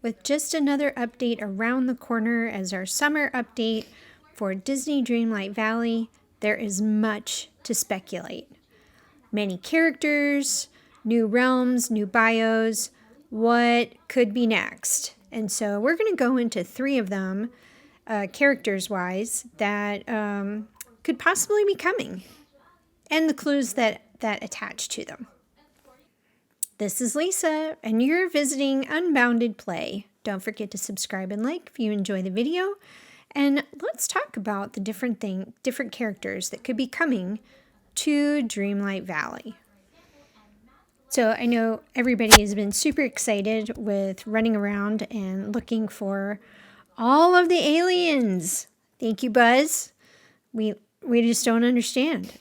with just another update around the corner as our summer update for Disney Dreamlight Valley. There is much to speculate. Many characters, new realms, new bios, what could be next. And so we're going to go into 3 of them, characters-wise, that could possibly be coming, and the clues that attach to them. This is Lisa, and you're visiting Unbounded Play. Don't forget to subscribe and like if you enjoy the video. And let's talk about the different characters that could be coming to Dreamlight Valley. So I know everybody has been super excited with running around and looking for all of the aliens. Thank you, Buzz. We just don't understand.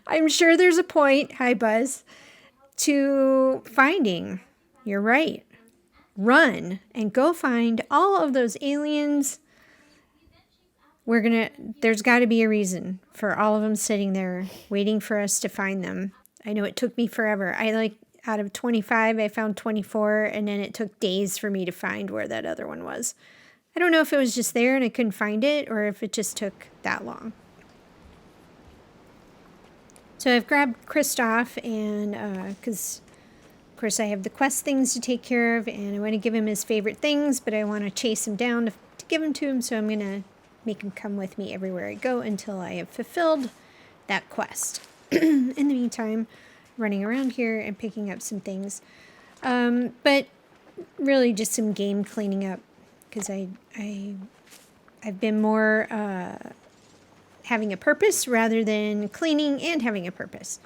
I'm sure there's a point, hi Buzz, to finding. You're right. Run and go find all of those aliens. There's got to be a reason for all of them sitting there waiting for us to find them. I know it took me forever. Out of 25, I found 24, and then it took days for me to find where that other one was. I don't know if it was just there and I couldn't find it, or if it just took that long. So I've grabbed Kristoff, and because, of course, I have the quest things to take care of, and I want to give him his favorite things, but I want to chase him down to give them to him, so I'm going to make him come with me everywhere I go until I have fulfilled that quest. In the meantime, running around here and picking up some things, but really just some game cleaning up, because I've been more having a purpose rather than cleaning and having a purpose.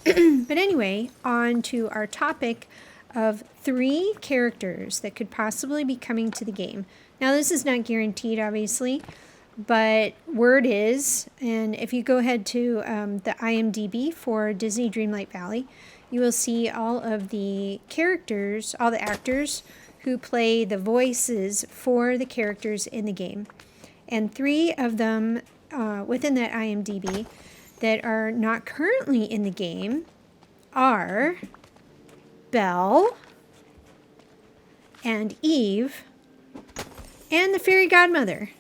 But anyway, on to our topic of 3 characters that could possibly be coming to the game. Now, this is not guaranteed, obviously, but word is, and if you go ahead to the IMDb for Disney Dreamlight Valley, you will see all of the characters, all the actors who play the voices for the characters in the game. And 3 of them within that IMDb that are not currently in the game are Belle and Eve and the Fairy Godmother.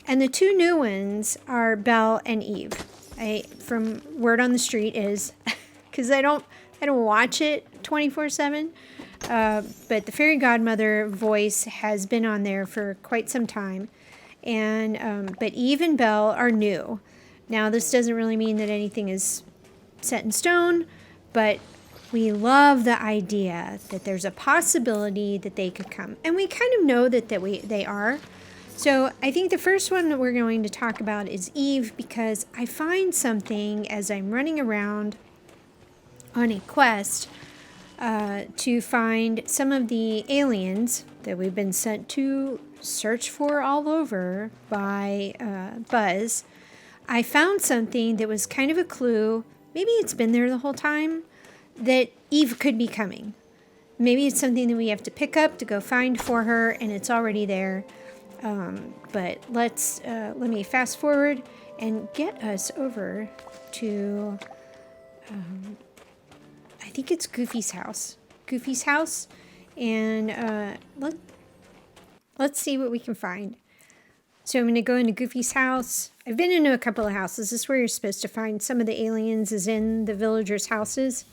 And the 2 new ones are Belle and Eve. From word on the street is, because I don't watch it 24/7, but the Fairy Godmother voice has been on there for quite some time, and but Eve and Belle are new. Now, this doesn't really mean that anything is set in stone, but we love the idea that there's a possibility that they could come, and we kind of know that they are. So I think the first one that we're going to talk about is Eve, because I find something as I'm running around on a quest to find some of the aliens that we've been sent to search for all over by Buzz. I found something that was kind of a clue. Maybe it's been there the whole time, that Eve could be coming. Maybe it's something that we have to pick up to go find for her, and it's already there. But let me fast forward and get us over to, I think it's Goofy's house. And let's see what we can find. So I'm going to go into Goofy's house. I've been into a couple of houses. This is where you're supposed to find some of the aliens, is in the villagers' houses.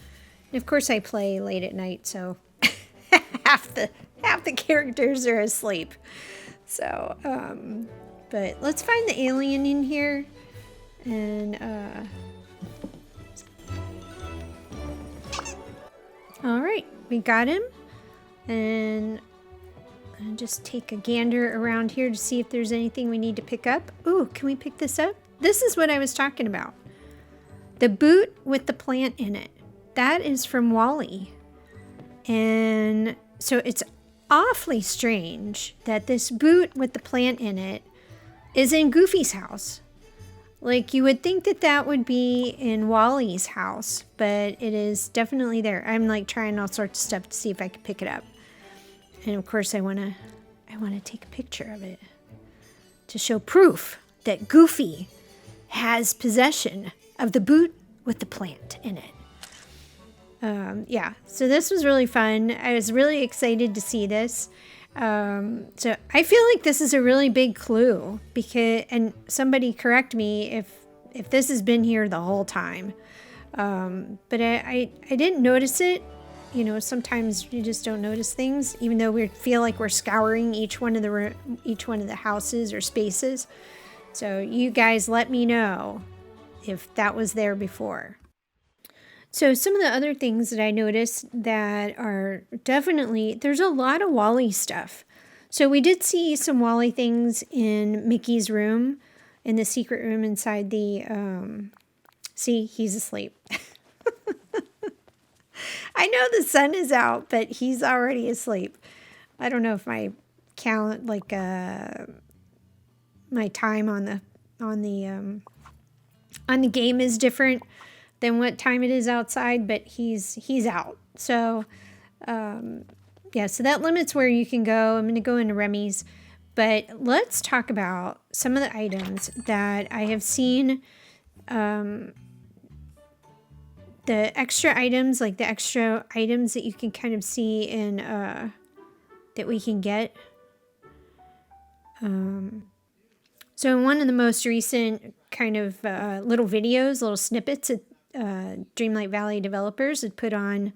And of course I play late at night, so half the characters are asleep. So, but let's find the alien in here, and, all right, we got him, and I'll just take a gander around here to see if there's anything we need to pick up. Ooh, can we pick this up? This is what I was talking about. The boot with the plant in it. That is from Wall-E, and so it's awfully strange that this boot with the plant in it is in Goofy's house. Like, you would think that would be in Wall-E's house, but it is definitely there. I'm like trying all sorts of stuff to see if I can pick it up. And of course I want to take a picture of it to show proof that Goofy has possession of the boot with the plant in it. Yeah, so this was really fun. I was really excited to see this. So I feel like this is a really big clue because, and somebody correct me if this has been here the whole time. But I didn't notice it. You know, sometimes you just don't notice things, even though we feel like we're scouring each one of the houses or spaces. So you guys let me know if that was there before. So some of the other things that I noticed that are definitely, there's a lot of Wally stuff. So we did see some Wally things in Mickey's room, in the secret room inside the, see, he's asleep. I know the sun is out, but he's already asleep. I don't know if my count, like, my time on the game is different than what time it is outside, but he's out. So, yeah, so that limits where you can go. I'm going to go into Remy's, but let's talk about some of the items that I have seen. The extra items, like the extra items that you can kind of see in, that we can get. So in one of the most recent kind of little videos, little snippets that Dreamlight Valley developers had put on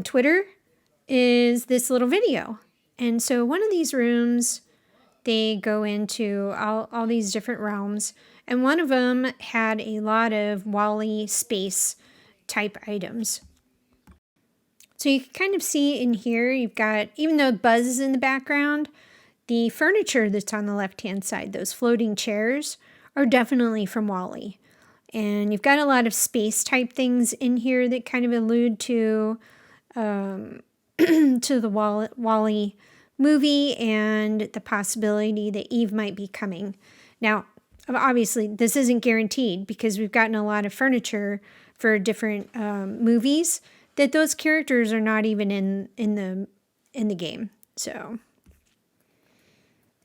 Twitter is this little video. And so one of these rooms, they go into all these different realms. And one of them had a lot of Wally space type items. So you can kind of see in here, you've got, even though Buzz is in the background, the furniture that's on the left-hand side, those floating chairs, are definitely from Wally. And you've got a lot of space type things in here that kind of allude to to the Wally movie and the possibility that Eve might be coming. Now, obviously, this isn't guaranteed because we've gotten a lot of furniture for different movies that those characters are not even in the game. So,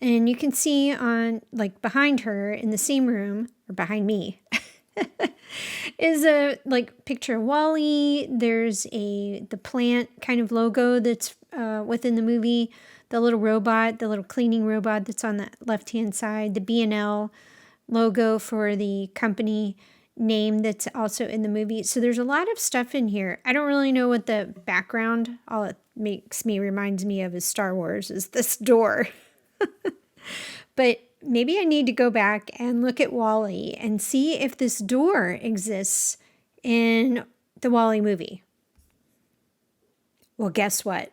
and you can see on, like, behind her in the same room, or behind me, is a, like, picture of Wally. There's the plant kind of logo that's within the movie, the little robot, the little cleaning robot that's on the left-hand side, the B&L logo for the company name that's also in the movie. So there's a lot of stuff in here. I don't really know what the background, all it reminds me of is Star Wars, is this door. But maybe I need to go back and look at Wally and see if this door exists in the Wally movie. Well, guess what?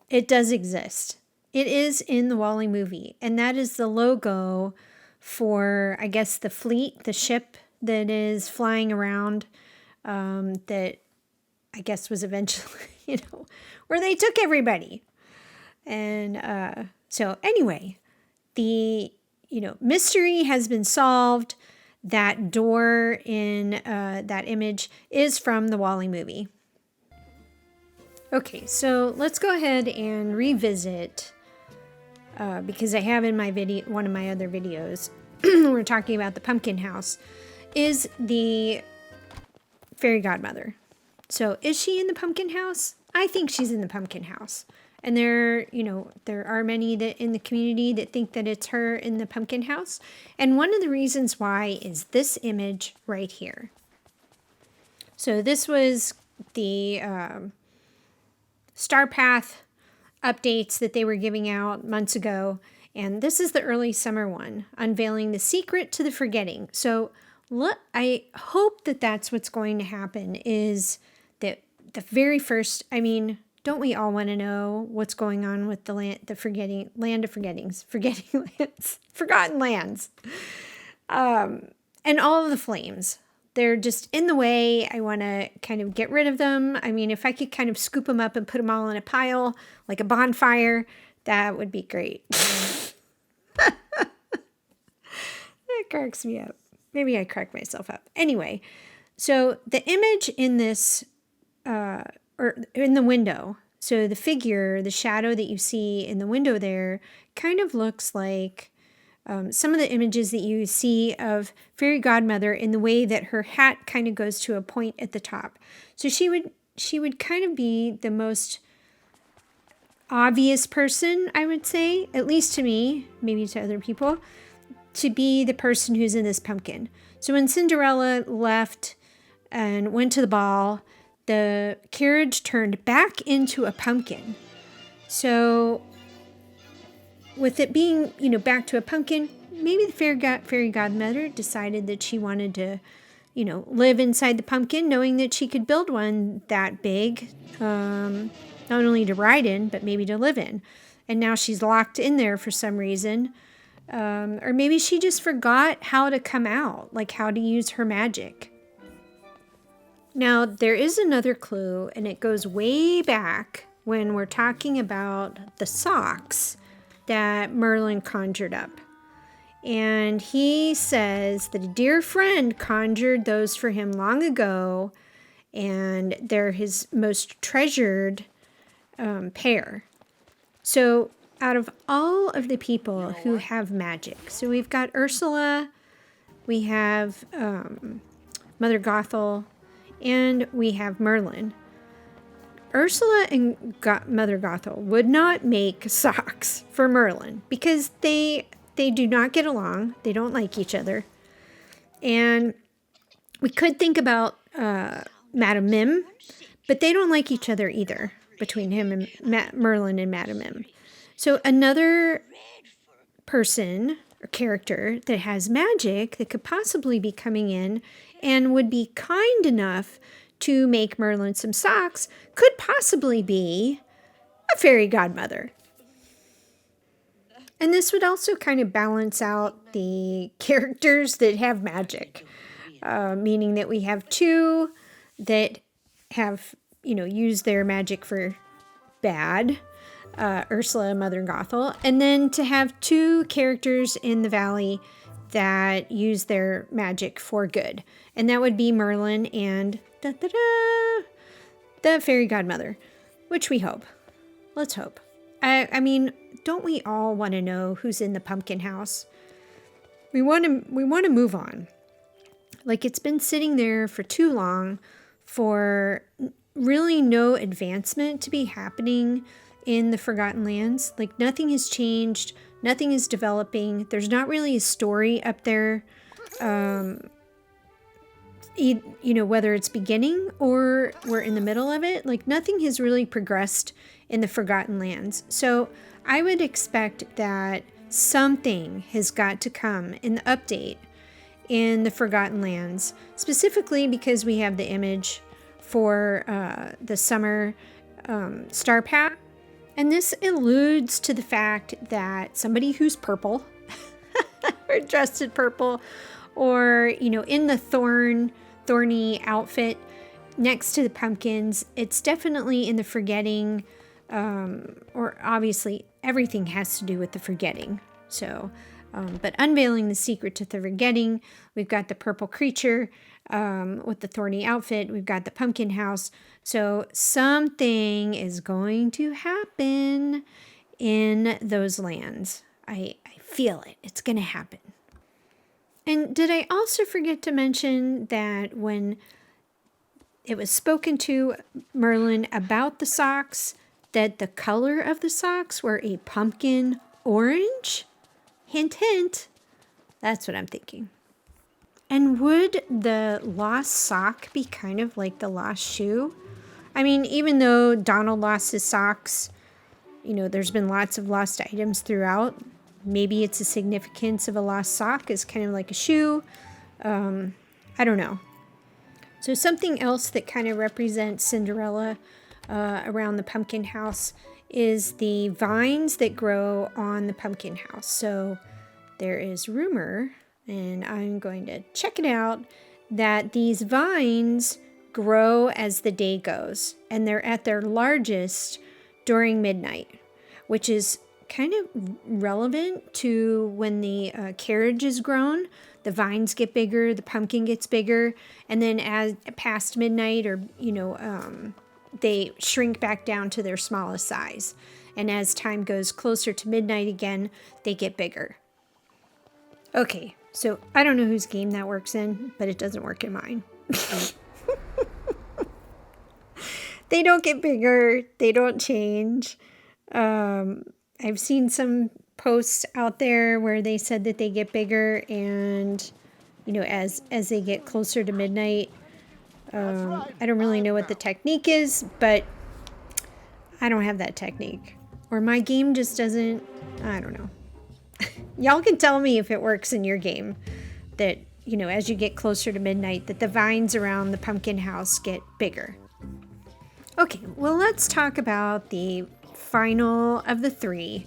It does exist. It is in the Wally movie, and that is the logo for, I guess, the fleet, the ship that is flying around, that I guess was eventually, where they took everybody. And so anyway, the, mystery has been solved. That door in that image is from the Wall-E movie. Okay, so let's go ahead and revisit, because I have in my video, one of my other videos, we're talking about the pumpkin house, is the fairy godmother. So is she in the pumpkin house? I think she's in the pumpkin house. And there are many that in the community that think that it's her in the pumpkin house. And one of the reasons why is this image right here. So this was the Star Path updates that they were giving out months ago. And this is the early summer one, unveiling the secret to the forgetting. So I hope that that's what's going to happen, is that the very first, don't we all want to know what's going on with the land of forgetting lands, forgotten lands, and all of the flames? They're just in the way. I want to kind of get rid of them. If I could kind of scoop them up and put them all in a pile, like a bonfire, that would be great. That cracks me up. Maybe I crack myself up. Anyway, so the image in this, or in the window, so the figure, the shadow that you see in the window there, kind of looks like some of the images that you see of Fairy Godmother in the way that her hat kind of goes to a point at the top. So she would kind of be the most obvious person, I would say, at least to me, maybe to other people, to be the person who's in this pumpkin. So when Cinderella left and went to the ball, the carriage turned back into a pumpkin. So with it being, back to a pumpkin, maybe the fairy godmother decided that she wanted to, live inside the pumpkin, knowing that she could build one that big, not only to ride in, but maybe to live in. And now she's locked in there for some reason. Or maybe she just forgot how to come out, like how to use her magic. Now, there is another clue, and it goes way back when we're talking about the socks that Merlin conjured up. And he says that a dear friend conjured those for him long ago, and they're his most treasured pair. So out of all of the people who have magic, so we've got Ursula, we have Mother Gothel, and we have Merlin. Ursula and Mother Gothel would not make socks for Merlin because they do not get along. They don't like each other. And we could think about Madame Mim, but they don't like each other either, between him and Merlin and Madame Mim. So another person or character that has magic that could possibly be coming in and would be kind enough to make Merlin some socks could possibly be a fairy godmother. And this would also kind of balance out the characters that have magic, meaning that we have two that have, used their magic for bad, Ursula and Mother Gothel, and then to have two characters in the valley that use their magic for good. And that would be Merlin and the fairy godmother, which we hope. Let's hope. I mean, don't we all want to know who's in the pumpkin house? We want to move on. Like, it's been sitting there for too long for really no advancement to be happening in the Forgotten Lands. Like, nothing has changed. Nothing is developing. There's not really a story up there. Whether it's beginning or we're in the middle of it, like nothing has really progressed in the Forgotten Lands. So I would expect that something has got to come in the update in the Forgotten Lands, specifically because we have the image for the summer star pack. And this alludes to the fact that somebody who's purple or dressed in purple or, in the thorny outfit next to the pumpkins, it's definitely in the forgetting, or obviously everything has to do with the forgetting. So, but unveiling the secret to the forgetting, we've got the purple creature with the thorny outfit. We've got the pumpkin house. So something is going to happen in those lands. I feel it. It's going to happen. And did I also forget to mention that when it was spoken to Merlin about the socks, that the color of the socks were a pumpkin orange? Hint, hint. That's what I'm thinking. And would the lost sock be kind of like the lost shoe? I mean, even though Donald lost his socks, there's been lots of lost items throughout. Maybe it's a significance of a lost sock is kind of like a shoe. I don't know. So something else that kind of represents Cinderella around the pumpkin house is the vines that grow on the pumpkin house. So there is rumor, and I'm going to check it out, that these vines grow as the day goes, and they're at their largest during midnight, which is kind of relevant to when the carriage is grown. The vines get bigger, the pumpkin gets bigger, and then as past midnight, or they shrink back down to their smallest size. And as time goes closer to midnight again, they get bigger. Okay, so I don't know whose game that works in, but it doesn't work in mine. They don't get bigger. They don't change. I've seen some posts out there where they said that they get bigger, and as they get closer to midnight. I don't really know what the technique is, but I don't have that technique, or my game just doesn't. I don't know. Y'all can tell me if it works in your game. That as you get closer to midnight, that the vines around the pumpkin house get bigger. Okay, well, let's talk about the final of the 3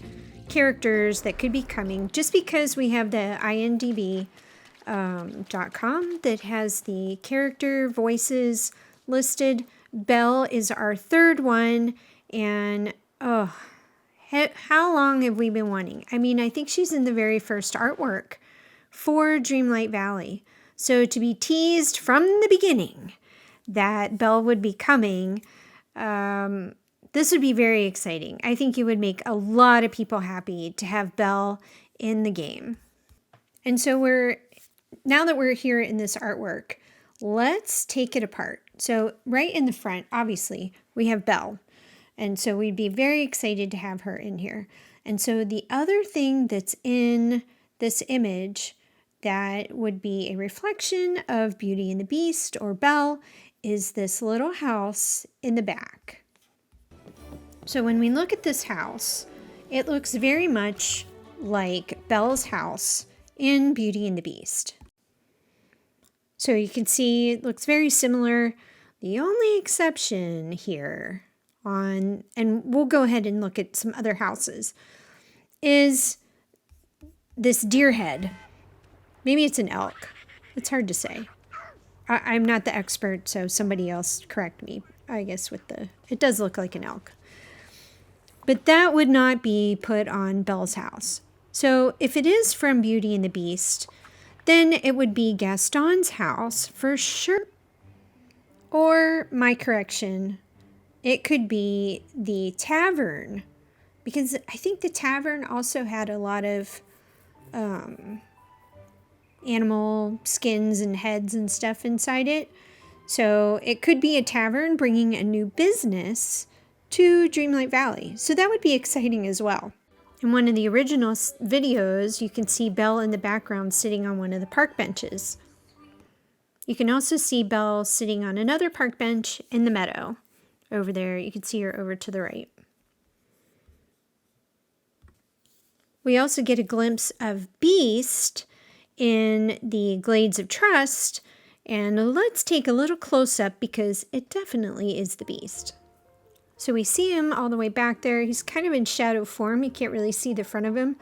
characters that could be coming, just because we have the IMDb.com that has the character voices listed. Belle is our 3rd one, and how long have we been wanting? I mean, I think she's in the very first artwork for Dreamlight Valley. So to be teased from the beginning that Belle would be coming, this would be very exciting. I think it would make a lot of people happy to have Belle in the game. And so now that we're here in this artwork, let's take it apart. So right in the front, obviously, we have Belle. And so we'd be very excited to have her in here. And so the other thing that's in this image that would be a reflection of Beauty and the Beast or Belle is this little house in the back. So when we look at this house, it looks very much like Belle's house in Beauty and the Beast. So you can see it looks very similar. The only exception here and we'll go ahead and look at some other houses, is this deer head. Maybe it's an elk. It's hard to say. I'm not the expert, so somebody else correct me. I guess it does look like an elk. But that would not be put on Belle's house. So if it is from Beauty and the Beast, then it would be Gaston's house for sure. Or, my correction, it could be the tavern. Because I think the tavern also had a lot of animal skins and heads and stuff inside it. So it could be a tavern bringing a new business to Dreamlight Valley. So that would be exciting as well. In one of the original videos, you can see Belle in the background sitting on one of the park benches. You can also see Belle sitting on another park bench in the meadow. Over there, you can see her over to the right. We also get a glimpse of Beast in the Glades of Trust, and let's take a little close-up because it definitely is the Beast. So we see him all the way back there. He's kind of in shadow form. You can't really see the front of him.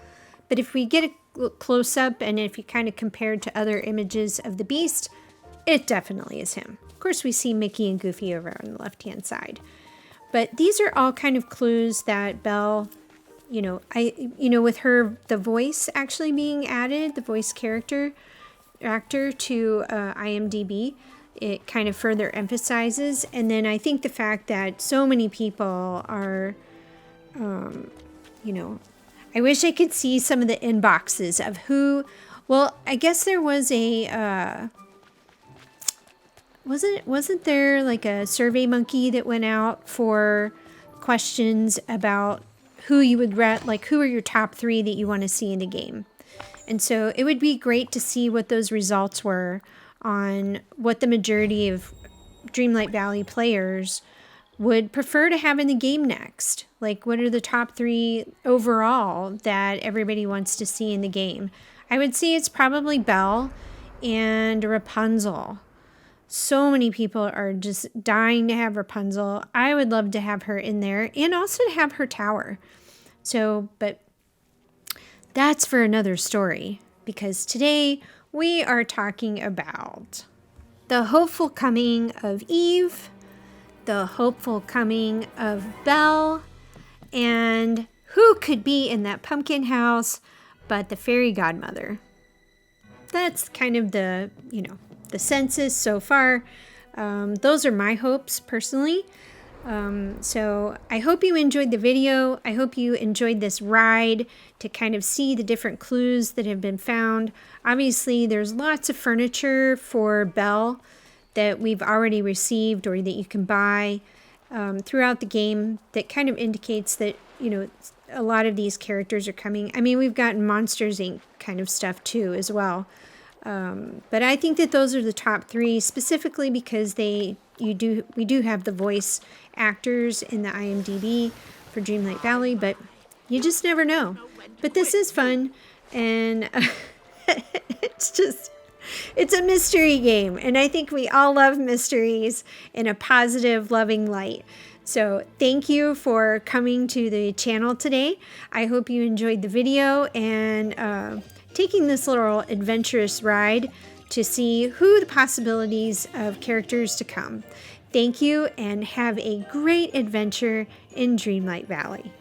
But if we get a close-up and if you kind of compare it to other images of the Beast, it definitely is him. Of course, we see Mickey and Goofy over on the left-hand side. But these are all kind of clues that Belle, with her, the voice actually being added, the voice actor to IMDb, it kind of further emphasizes. And then I think the fact that so many people are, I wish I could see some of the inboxes of who, well, I guess there was a, wasn't there like a Survey Monkey that went out for questions about who you would who are your top 3 that you want to see in the game? And so it would be great to see what those results were on what the majority of Dreamlight Valley players would prefer to have in the game next. Like, what are the top 3 overall that everybody wants to see in the game? I would say it's probably Belle and Rapunzel. So many people are just dying to have Rapunzel. I would love to have her in there and also to have her tower. So, but that's for another story, because today we are talking about the hopeful coming of Eve, the hopeful coming of Belle, and who could be in that pumpkin house but the fairy godmother. That's kind of the, the census so far. Those are my hopes personally. So I hope you enjoyed the video. I hope you enjoyed this ride to kind of see the different clues that have been found. Obviously, there's lots of furniture for Belle that we've already received or that you can buy throughout the game that kind of indicates that, you know, a lot of these characters are coming. I mean, we've gotten Monsters Inc. kind of stuff too as well. But I think that those are the top three, specifically because we do have the voice actors in the IMDb for Dreamlight Valley, but you just never know. But this is fun, and it's a mystery game, and I think we all love mysteries in a positive, loving light. So thank you for coming to the channel today. I hope you enjoyed the video and taking this little adventurous ride to see who the possibilities of characters to come. Thank you and have a great adventure in Dreamlight Valley.